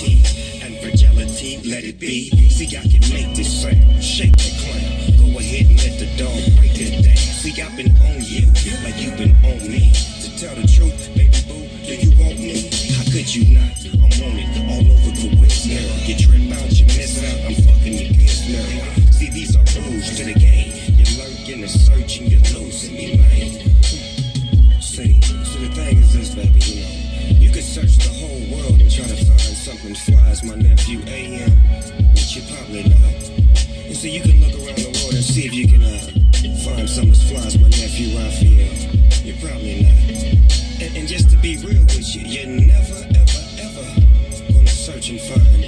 reality and fragility, let it be. See, I can make this sound, shake that clown. Go ahead and let the dog break it down. See, I've been on you like you've been on me. To tell the truth, baby boo, do you want me? How could you not? I'm on it all over the west now. You trip out, you miss out, I'm fucking your kiss now. See, these are rules to the game. You're lurking and searching, you're losing me, man. See, so the thing is this, baby, you know. You could search the whole world and try to find something fly as my nephew AM, which you probably not. And so you can look around the world and see if you can find something as fly as my nephew Raphael. You're probably not. And just to be real with you, you're never, ever, ever gonna search and find